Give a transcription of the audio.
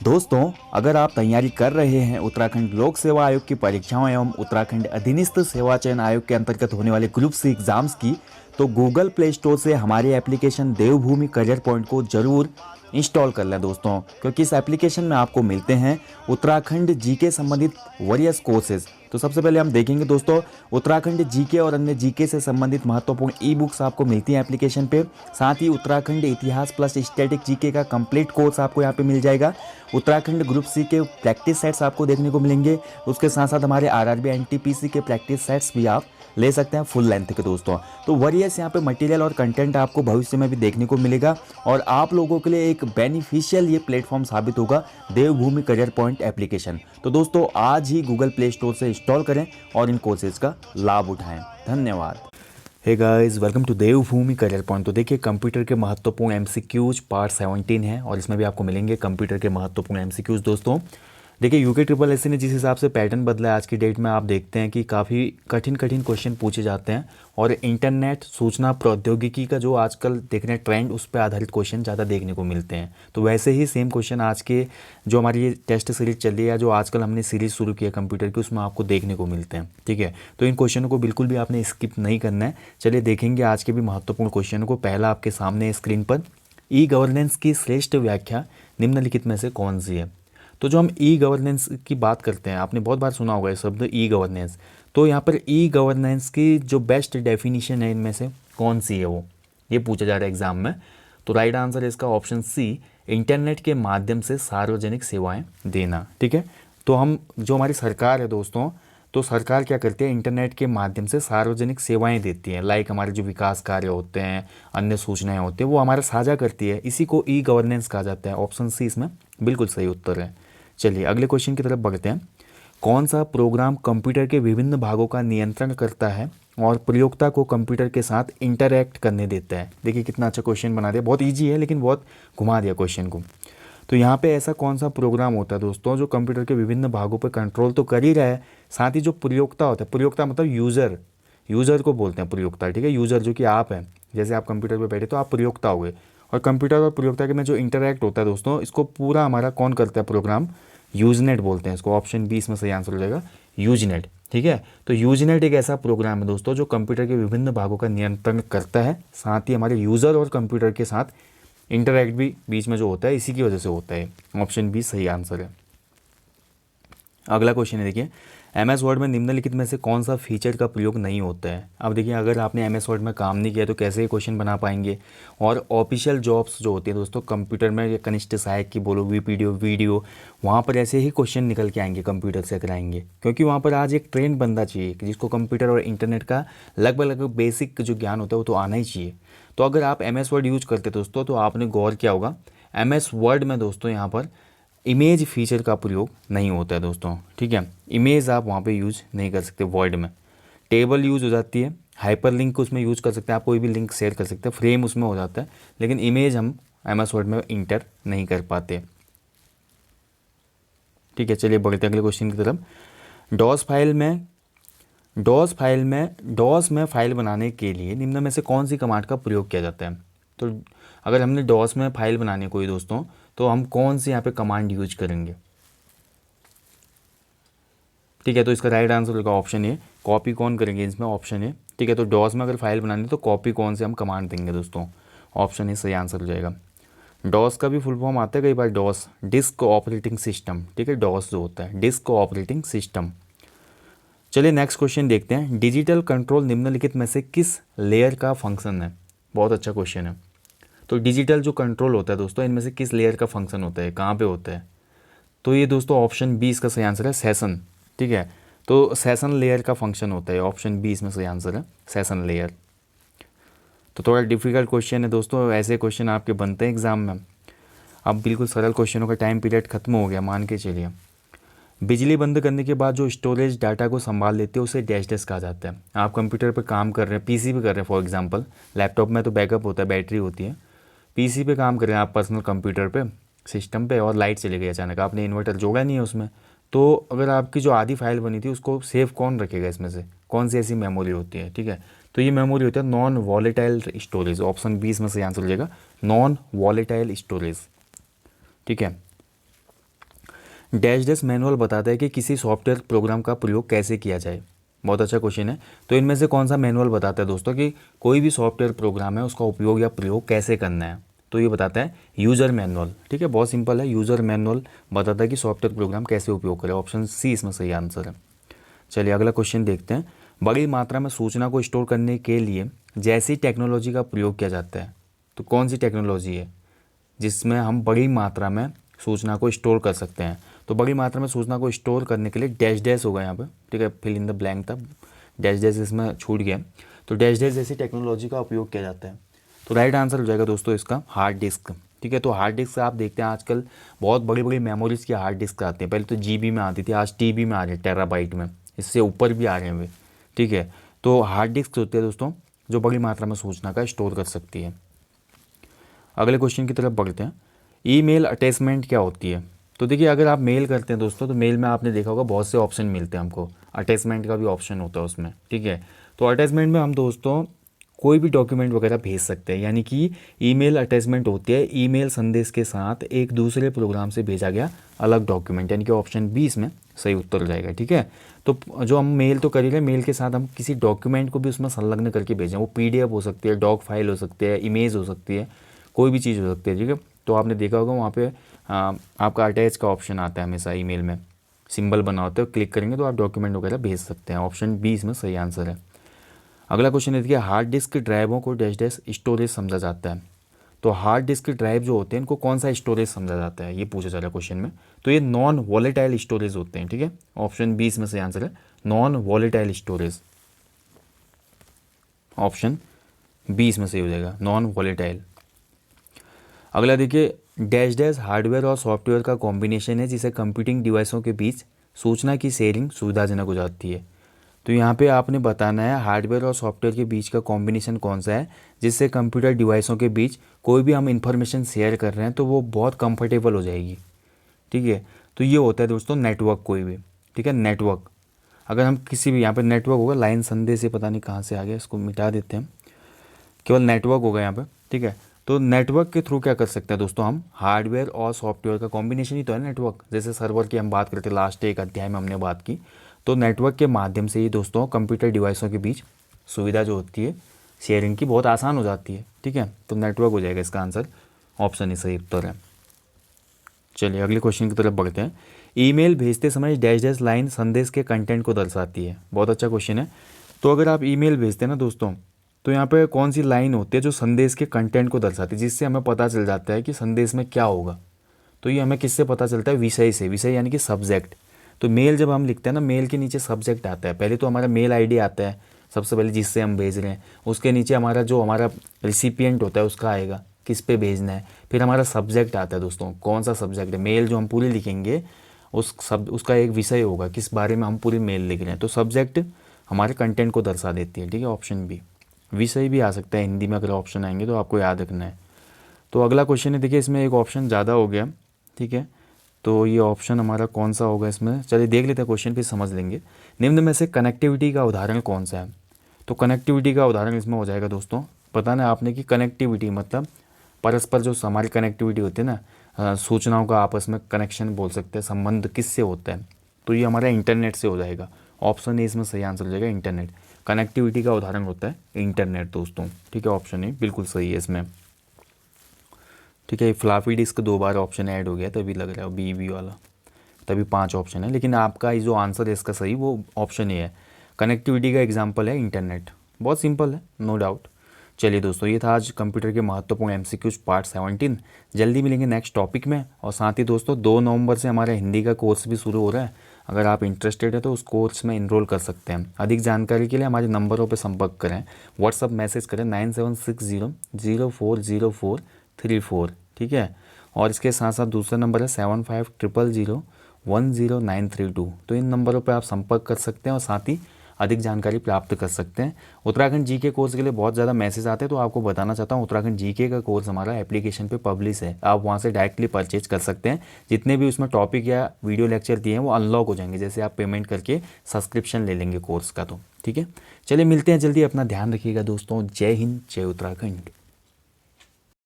दोस्तों, अगर आप तैयारी कर रहे हैं उत्तराखंड लोक सेवा आयोग की परीक्षाओं एवं उत्तराखंड अधीनस्थ सेवा चयन आयोग के अंतर्गत होने वाले ग्रुप सी एग्जाम्स की, तो गूगल प्ले स्टोर से हमारी एप्लीकेशन देवभूमि करियर पॉइंट को जरूर इंस्टॉल कर लें दोस्तों, क्योंकि इस एप्लीकेशन में आपको मिलते हैं उत्तराखंड जीके संबंधित वरियस कोर्सेज। तो सबसे पहले हम देखेंगे दोस्तों, उत्तराखंड जीके और अन्य जीके से संबंधित महत्वपूर्ण ई बुक्स आपको मिलती हैं एप्लीकेशन पे। साथ ही उत्तराखंड इतिहास प्लस स्टैटिक जीके का कंप्लीट कोर्स आपको यहाँ पे मिल जाएगा। उत्तराखंड ग्रुप सी के प्रैक्टिस सेट्स आपको देखने को मिलेंगे। उसके साथ साथ हमारे आरआरबी एनटीपीसी के प्रैक्टिस सेट्स भी आप ले सकते हैं फुल लेंथ के दोस्तों। तो वरियस यहाँ पे मटेरियल और कंटेंट आपको भविष्य में भी देखने को मिलेगा और आप लोगों के लिए एक बेनिफिशियल ये प्लेटफॉर्म साबित होगा देवभूमि करियर पॉइंट एप्लीकेशन। तो दोस्तों, आज ही गूगल प्ले स्टोर से इंस्टॉल करें और इन कोर्सेज का लाभ उठाएं। धन्यवाद। Hey guys, welcome to Devbhoomi career point. तो देखिए, कंप्यूटर के महत्वपूर्ण एमसीक्यूज पार्ट 17 है और इसमें भी आपको मिलेंगे कंप्यूटर के महत्वपूर्ण एमसीक्यूज दोस्तों। देखिए, यूके ट्रिपल एससी ने जिस हिसाब से पैटर्न बदला है आज की डेट में, आप देखते हैं कि काफ़ी कठिन क्वेश्चन पूछे जाते हैं और इंटरनेट सूचना प्रौद्योगिकी का जो आजकल देख रहे हैं ट्रेंड, उस पर आधारित क्वेश्चन ज़्यादा देखने को मिलते हैं। तो वैसे ही सेम क्वेश्चन आज के जो हमारी ये टेस्ट सीरीज चल रही है, जो आजकल हमने सीरीज शुरू की है कंप्यूटर की, उसमें आपको देखने को मिलते हैं। ठीक है, तो इन क्वेश्चनों को बिल्कुल भी आपने स्किप नहीं करना है। चलिए देखेंगे आज के भी महत्वपूर्ण क्वेश्चनों को। पहला आपके सामने स्क्रीन पर, ई गवर्नेंस की श्रेष्ठ व्याख्या निम्नलिखित में से कौन सी है। तो जो हम ई गवर्नेंस की बात करते हैं, आपने बहुत बार सुना होगा ये शब्द ई गवर्नेंस। तो यहाँ पर ई गवर्नेंस की जो बेस्ट डेफिनेशन है इनमें से कौन सी है, वो ये पूछा जा रहा है एग्जाम में। तो राइट आंसर है इसका ऑप्शन सी, इंटरनेट के माध्यम से सार्वजनिक सेवाएं देना। ठीक है, तो हम जो हमारी सरकार है दोस्तों, तो सरकार क्या करती है, इंटरनेट के माध्यम से सार्वजनिक सेवाएं देती है। लाइक हमारे जो विकास कार्य होते हैं, अन्य सूचनाएं होती हैं, वो हमारा साझा करती है। इसी को ई गवर्नेंस कहा जाता है। ऑप्शन सी इसमें बिल्कुल सही उत्तर है। चलिए अगले क्वेश्चन की तरफ बढ़ते हैं। कौन सा प्रोग्राम कंप्यूटर के विभिन्न भागों का नियंत्रण करता है और प्रयोक्ता को कंप्यूटर के साथ इंटरैक्ट करने देता है। देखिए कितना अच्छा क्वेश्चन बना दिया, बहुत इजी है लेकिन बहुत घुमा दिया क्वेश्चन को। तो यहाँ पे ऐसा कौन सा प्रोग्राम होता है दोस्तों जो कंप्यूटर के विभिन्न भागों पर कंट्रोल तो कर ही रहा है, साथ ही जो प्रयोक्ता होता है, प्रयोक्ता मतलब यूज़र को बोलते हैं प्रयोक्ता। ठीक है, यूज़र जो कि आप हैं, जैसे आप कंप्यूटर पर बैठे तो आप प्रयोक्ता हो गए, और कंप्यूटर और प्रयोक्ता के में जो इंटरैक्ट होता है दोस्तों, इसको पूरा हमारा कौन करता है प्रोग्राम, यूजनेट बोलते हैं इसको। ऑप्शन बी इसमें सही आंसर हो जाएगा, यूजनेट। ठीक है, तो यूजनेट एक ऐसा प्रोग्राम है दोस्तों जो कंप्यूटर के विभिन्न भागों का नियंत्रण करता है, साथ ही हमारे यूज़र और कंप्यूटर के साथ इंटरैक्ट भी बीच में जो होता है इसी की वजह से होता है। ऑप्शन बी सही आंसर है। अगला क्वेश्चन है, देखिए एमएस वर्ड में निम्नलिखित में से कौन सा फीचर का प्रयोग नहीं होता है। अब देखिए, अगर आपने एमएस वर्ड में काम नहीं किया तो कैसे ये क्वेश्चन बना पाएंगे। और ऑफिशियल जॉब्स जो होती है दोस्तों कंप्यूटर में, या कनिष्ठ सहायक की बोलो, वीडियो, वहाँ पर ऐसे ही क्वेश्चन निकल के आएंगे, कंप्यूटर से कराएंगे, क्योंकि वहाँ पर आज एक ट्रेंड बंदा चाहिए जिसको कंप्यूटर और इंटरनेट का लगभग बेसिक जो ज्ञान होता है वो तो आना ही चाहिए। तो अगर आप एमएस वर्ड यूज करते दोस्तों, तो आपने गौर किया होगा एमएस वर्ड में दोस्तों यहाँ पर इमेज फीचर का प्रयोग नहीं होता है दोस्तों। ठीक है, इमेज आप वहाँ पे यूज़ नहीं कर सकते वर्ड में। टेबल यूज़ हो जाती है, हाइपरलिंक उसमें यूज़ कर सकते हैं, आप कोई भी लिंक शेयर कर सकते हैं, फ्रेम उसमें हो जाता है, लेकिन इमेज हम एमएस वर्ड में इंटर नहीं कर पाते। ठीक है, चलिए बढ़ते हैं अगले क्वेश्चन की तरफ। डॉस में फाइल बनाने के लिए निम्न में से कौन सी कमांड का प्रयोग किया जाता है। तो अगर हमने डॉस में फाइल बनानी है कोई दोस्तों, तो हम कौन सी यहाँ पे कमांड यूज करेंगे। ठीक है, तो इसका राइट आंसर होगा ऑप्शन ए, कॉपी कौन करेंगे इसमें, ऑप्शन ए। ठीक है, तो डॉस में अगर फाइल बनानी है तो कॉपी कौन से हम कमांड देंगे दोस्तों, ऑप्शन ए सही आंसर हो जाएगा। डॉस का भी फुल फॉर्म आता है कई बार, डॉस डिस्क ऑपरेटिंग सिस्टम। ठीक है, डॉस जो होता है डिस्क ऑपरेटिंग सिस्टम। चलिए नेक्स्ट क्वेश्चन देखते हैं। डिजिटल कंट्रोल निम्नलिखित में से किस लेयर का फंक्शन है। बहुत अच्छा क्वेश्चन है। तो डिजिटल जो कंट्रोल होता है दोस्तों, इनमें से किस लेयर का फंक्शन होता है, कहाँ पे होता है। तो ये दोस्तों ऑप्शन बी इसका सही आंसर है, सेशन। ठीक है, तो सेशन लेयर का फंक्शन होता है, ऑप्शन बी इसमें सही आंसर है, सेशन लेयर। तो थोड़ा डिफिकल्ट क्वेश्चन है दोस्तों, ऐसे क्वेश्चन आपके बनते हैं एग्जाम में। अब बिल्कुल सरल क्वेश्चनों का टाइम पीरियड खत्म हो गया, मान के चलिए। बिजली बंद करने के बाद जो स्टोरेज डाटा को संभाल लेते हैं उसे डैश डैश कहा जाता है। आप कंप्यूटर पर काम कर रहे हैं, पीसी पे कर रहे हैं फॉर एग्जांपल, लैपटॉप में तो बैकअप होता है, बैटरी होती है, पीसी पे काम कर रहे हैं आप पर्सनल कंप्यूटर पे, सिस्टम पे, और लाइट चली गई अचानक, आपने इन्वर्टर जोड़ा नहीं है उसमें, तो अगर आपकी जो आधी फाइल बनी थी उसको सेव कौन रखेगा, इसमें से कौन सी ऐसी मेमोरी होती है। ठीक है, तो ये मेमोरी होता है non volatile storage, option B इसमें से आंसर हो जाएगा, नॉन वॉलेटाइल स्टोरेज। ठीक है, डैश डैश मैनुअल बताता है कि किसी सॉफ्टवेयर प्रोग्राम का प्रयोग कैसे किया जाए। बहुत अच्छा क्वेश्चन है। तो इनमें से कौन सा मैनुअल बताता है दोस्तों कि कोई भी सॉफ्टवेयर प्रोग्राम है उसका उपयोग या प्रयोग कैसे करना है? तो ये बताता है यूज़र मैनुअल। ठीक है, बहुत सिंपल है। यूज़र मैनुअल बताता है कि सॉफ्टवेयर प्रोग्राम कैसे उपयोग करें। ऑप्शन सी इसमें सही आंसर है। चलिए अगला क्वेश्चन देखते हैं। बड़ी मात्रा में सूचना को स्टोर करने के लिए जैसी टेक्नोलॉजी का प्रयोग किया जाता है? तो कौन सी टेक्नोलॉजी है जिसमें हम बड़ी मात्रा में सूचना को स्टोर कर सकते हैं? तो बड़ी मात्रा में सूचना को स्टोर करने के लिए डैश डैश होगा यहाँ पे। ठीक है, फिल इन द ब्लैंक था, डैश डैश इसमें छूट गया। तो डैश डैश जैसी टेक्नोलॉजी का उपयोग किया जाता है। तो राइट आंसर हो जाएगा दोस्तों इसका हार्ड डिस्क। ठीक है, तो हार्ड डिस्क आप देखते हैं आजकल बहुत बड़ी बड़ी मेमोरीज की हार्ड डिस्क आती है। पहले तो जीबी में आती थी, आज टीबी में आ रही है, टेराबाइट में, इससे ऊपर भी आ रहे हैं वे। ठीक है, तो हार्ड डिस्क होती है दोस्तों जो बड़ी मात्रा में सूचना का स्टोर कर सकती है। अगले क्वेश्चन की तरफ बढ़ते हैं। ईमेल अटैचमेंट क्या होती है? तो देखिए अगर आप मेल करते हैं दोस्तों तो मेल में आपने देखा होगा बहुत से ऑप्शन मिलते हैं हमको, अटैचमेंट का भी ऑप्शन होता है उसमें। ठीक है, तो अटैचमेंट में हम दोस्तों कोई भी डॉक्यूमेंट वगैरह भेज सकते हैं, यानी कि ईमेल अटैचमेंट होती है ईमेल संदेश के साथ एक दूसरे प्रोग्राम से भेजा गया अलग डॉक्यूमेंट, यानी कि ऑप्शन बी इसमें सही उत्तर हो जाएगा। ठीक है, तो जो हम मेल तो कर ही रहे, मेल के साथ हम किसी डॉक्यूमेंट को भी उसमें संलग्न करके भेजें। वो पीडीएफ हो सकती है, डॉक फाइल हो सकती है, इमेज हो सकती है, कोई भी चीज़ हो सकती है। ठीक है, तो आपने देखा होगा वहाँ पे आपका अटैच का ऑप्शन आता है हमेशा ईमेल में, सिंबल बना होता है, क्लिक करेंगे तो आप डॉक्यूमेंट वगैरह भेज सकते हैं। ऑप्शन बी इसमें सही आंसर है। अगला क्वेश्चन है देखिए, हार्ड डिस्क ड्राइवों को डैश डैश स्टोरेज समझा जाता है? तो हार्ड डिस्क ड्राइव जो होते हैं इनको कौन सा स्टोरेज समझा जाता है, ये पूछा जा रहा है क्वेश्चन में। तो ये नॉन वॉलेटाइल स्टोरेज होते हैं। ठीक है, ऑप्शन बी इसमें सही आंसर है, non volatile storage. Option B इसमें सही हो जाएगा, नॉन वॉलेटाइल। अगला देखिए, डैश डैश हार्डवेयर और सॉफ्टवेयर का कॉम्बिनेशन है जिसे कंप्यूटिंग डिवाइसों के बीच सूचना की शेयरिंग सुविधाजनक हो जाती है। तो यहाँ पे आपने बताना है हार्डवेयर और सॉफ्टवेयर के बीच का कॉम्बिनेशन कौन सा है जिससे कंप्यूटर डिवाइसों के बीच कोई भी हम इंफॉर्मेशन शेयर कर रहे हैं तो वो बहुत कंफर्टेबल हो जाएगी। ठीक है, तो ये होता है दोस्तों नेटवर्क कोई भी। ठीक है, नेटवर्क अगर हम किसी भी यहाँ पे नेटवर्क होगा, लाइन संदेश से पता नहीं कहाँ से आ गया, इसको मिटा देते हैं, केवल नेटवर्क होगा यहाँ पे। ठीक है, तो नेटवर्क के थ्रू क्या कर सकते हैं दोस्तों, हम हार्डवेयर और सॉफ्टवेयर का कॉम्बिनेशन ही तो है नेटवर्क। जैसे सर्वर की हम बात करते लास्ट एक अध्याय में हमने बात की, तो नेटवर्क के माध्यम से ही दोस्तों कंप्यूटर डिवाइसों के बीच सुविधा जो होती है शेयरिंग की बहुत आसान हो जाती है। ठीक है, तो नेटवर्क हो जाएगा इसका आंसर, ऑप्शन ही सही उत्तर है। चलिए अगले क्वेश्चन की तरफ बढ़ते हैं। ईमेल भेजते समय डैश डैश लाइन संदेश के कंटेंट को दर्शाती है। बहुत अच्छा क्वेश्चन है। तो अगर आप ईमेल भेजते हैं ना दोस्तों, तो यहाँ पे कौन सी लाइन होती है जो संदेश के कंटेंट को दर्शाती है, जिससे हमें पता चल जाता है कि संदेश में क्या होगा? तो ये हमें किससे पता चलता है? विषय से। विषय यानी कि सब्जेक्ट। तो मेल जब हम लिखते हैं ना, मेल के नीचे सब्जेक्ट आता है। पहले तो हमारा मेल आईडी आता है सबसे पहले जिससे हम भेज रहे हैं, उसके नीचे हमारा जो हमारा रिसिपिएंट होता है उसका आएगा किस पे भेजना है, फिर हमारा सब्जेक्ट आता है दोस्तों, कौन सा सब्जेक्ट है। मेल जो हम पूरी लिखेंगे उसका एक विषय होगा, किस बारे में हम पूरी मेल लिख रहे हैं। तो सब्जेक्ट हमारे कंटेंट को दर्शा देती है। ठीक है, ऑप्शन बी। विषय भी आ सकता है हिंदी में, अगर ऑप्शन आएंगे तो आपको याद रखना है। तो अगला क्वेश्चन है देखिए, इसमें एक ऑप्शन ज़्यादा हो गया। ठीक है, तो ये ऑप्शन हमारा कौन सा होगा इसमें, चलिए देख लेते हैं क्वेश्चन फिर समझ लेंगे। निम्न में से कनेक्टिविटी का उदाहरण कौन सा है? तो कनेक्टिविटी का उदाहरण इसमें हो जाएगा दोस्तों, बताना आपने कि कनेक्टिविटी मतलब परस्पर जो हमारी कनेक्टिविटी होती है ना, सूचनाओं का आपस में कनेक्शन बोल सकते हैं, संबंध किससे होता है? तो ये हमारा इंटरनेट से हो जाएगा। ऑप्शन ए इसमें सही आंसर हो जाएगा, इंटरनेट। कनेक्टिविटी का उदाहरण होता है इंटरनेट दोस्तों। ठीक है, ऑप्शन ए बिल्कुल सही है इसमें। ठीक है, फ्लॉपी डिस्क 2 बार ऑप्शन ऐड हो गया तभी लग रहा है बी वाला, तभी 5 ऑप्शन है, लेकिन आपका ये जो आंसर है इसका सही वो ऑप्शन ए है। कनेक्टिविटी का एग्जांपल है इंटरनेट। बहुत सिंपल है, नो डाउट। चलिए दोस्तों, ये था आज कंप्यूटर के महत्वपूर्ण एमसीक्यूज पार्ट 17। जल्दी मिलेंगे नेक्स्ट टॉपिक में। और साथ ही दोस्तों 2 नवंबर से हमारा हिंदी का कोर्स भी शुरू हो रहा है। अगर आप इंटरेस्टेड है तो उस कोर्स में इनरोल कर सकते हैं। अधिक जानकारी के लिए हमारे नंबरों पर संपर्क करें, व्हाट्सअप मैसेज करें 9760040434। ठीक है, और इसके साथ साथ दूसरा नंबर है 7500010932। तो इन नंबरों पर आप संपर्क कर सकते हैं और साथ ही अधिक जानकारी प्राप्त कर सकते हैं। उत्तराखंड जीके कोर्स के लिए बहुत ज़्यादा मैसेज आते हैं, तो आपको बताना चाहता हूँ उत्तराखंड जीके का कोर्स हमारा एप्लीकेशन पे पब्लिश है। आप वहाँ से डायरेक्टली परचेज कर सकते हैं। जितने भी उसमें टॉपिक या वीडियो लेक्चर दिए हैं वो अनलॉक हो जाएंगे, जैसे आप पेमेंट करके सब्सक्रिप्शन ले लेंगे कोर्स का। तो ठीक है, चलिए मिलते हैं जल्दी। अपना ध्यान रखिएगा दोस्तों। जय हिंद, जय उत्तराखंड।